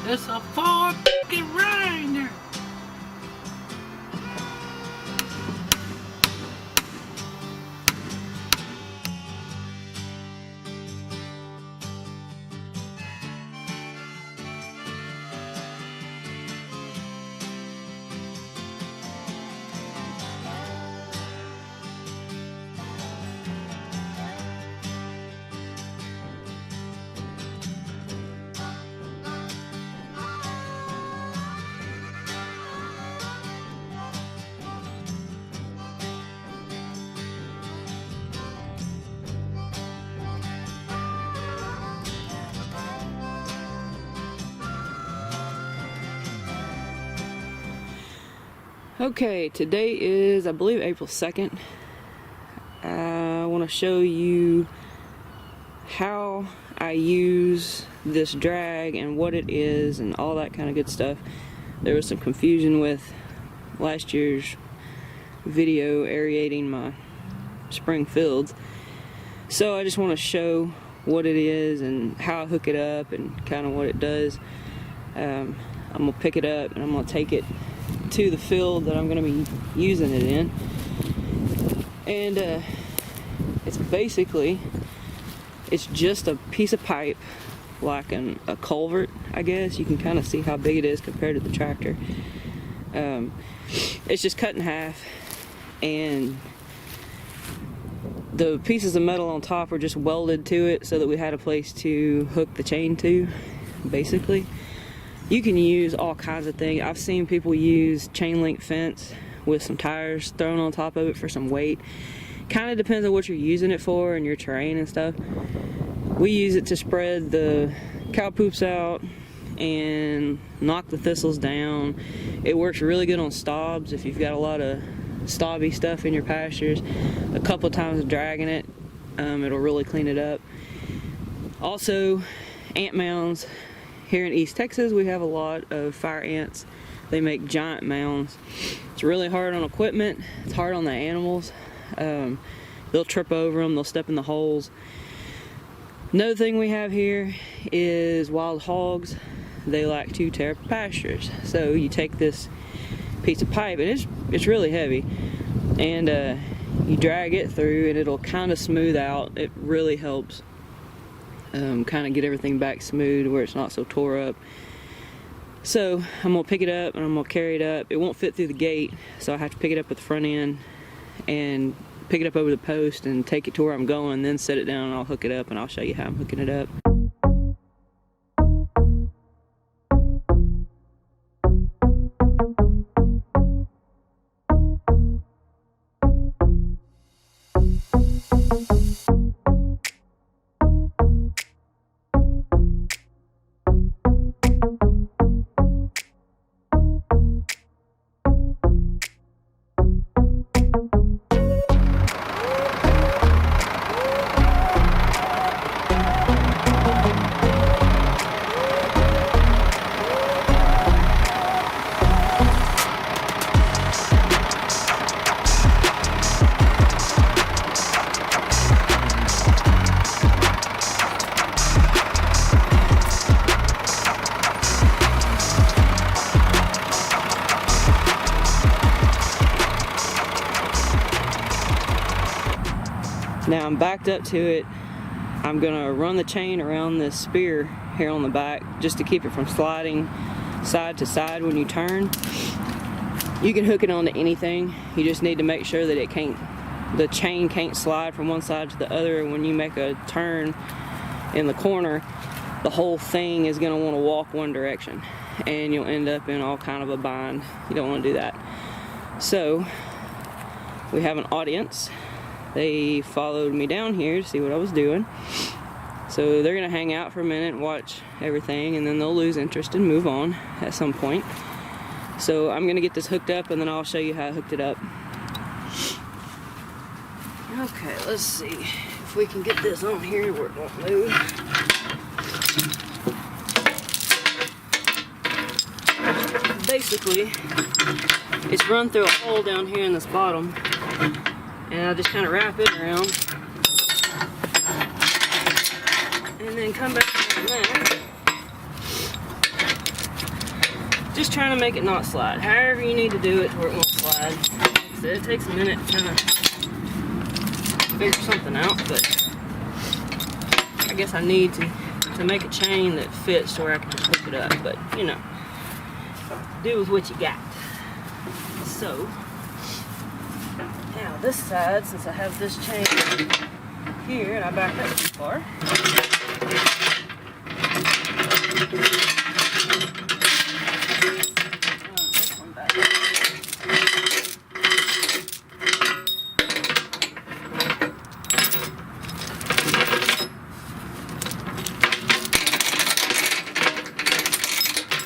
It's a fucking grinder. Okay, today is, I believe, April 2nd. I want to show you how I use this drag and what it is and all that kind of good stuff. There was some confusion with last year's video aerating my spring fields. So I just want to show what it is and how I hook it up and kind of what it does. I'm going to pick it up and I'm going to take it to the field that I'm going to be using it in, and it's basically, it's just a piece of pipe like a culvert, I guess. You can kind of see how big it is compared to the tractor. It's just cut in half, and the pieces of metal on top were just welded to it so that we had a place to hook the chain to, basically. You can use all kinds of things. I've seen people use chain link fence with some tires thrown on top of it for some weight. Kind of depends on what you're using it for and your terrain and stuff. We use it to spread the cow poops out and knock the thistles down. It works really good on stobs if you've got a lot of stobby stuff in your pastures. A couple of times dragging it, it'll really clean it up. Also, ant mounds. Here in East Texas, we have a lot of fire ants. They make giant mounds. It's really hard on equipment. It's hard on the animals. They'll trip over them. They'll step in the holes. Another thing we have here is wild hogs. They like to tear up pastures. So you take this piece of pipe, and it's really heavy, and you drag it through, and it'll kind of smooth out. It really helps. Kind of get everything back smooth where it's not so tore up. So I'm going to pick it up and I'm going to carry it up. It won't fit through the gate, so I have to pick it up at the front end and pick it up over the post and take it to where I'm going, then set it down and I'll hook it up, and I'll show you how I'm hooking it up. Now I'm backed up to it. I'm gonna run the chain around this spear here on the back just to keep it from sliding side to side when you turn. You can hook it onto anything. You just need to make sure that the chain can't slide from one side to the other. When you make a turn in the corner, the whole thing is gonna wanna walk one direction, and you'll end up in all kind of a bind. You don't wanna do that. So we have an audience. They followed me down here to see what I was doing. So they're gonna hang out for a minute and watch everything, and then they'll lose interest and move on at some point. So I'm gonna get this hooked up, and then I'll show you how I hooked it up. Okay, let's see if we can get this on here where it won't move. Basically, it's run through a hole down here in this bottom, and I just kind of wrap it around and then come back around that Just trying to make it not slide. However you need to do it to where it won't slide. Like I said, it takes a minute to kind of figure something out, but I guess I need to make a chain that fits to where I can just hook it up. But you know, do with what you got. So now this side, since I have this chain here and I backed up too far. This one back.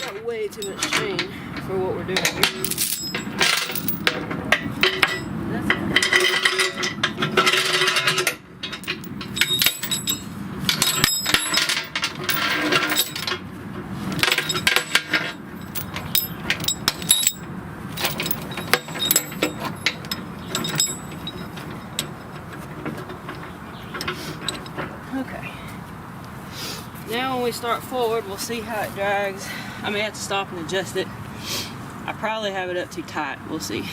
Got way too much chain for what we're doing here. Okay. Now when we start forward, we'll see how it drags. I may have to stop and adjust it. I probably have it up too tight. We'll see.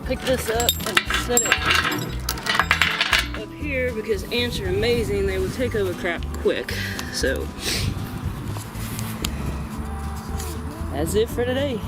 Pick this up and set it up here because ants are amazing. They will take over crap quick. So that's it for today.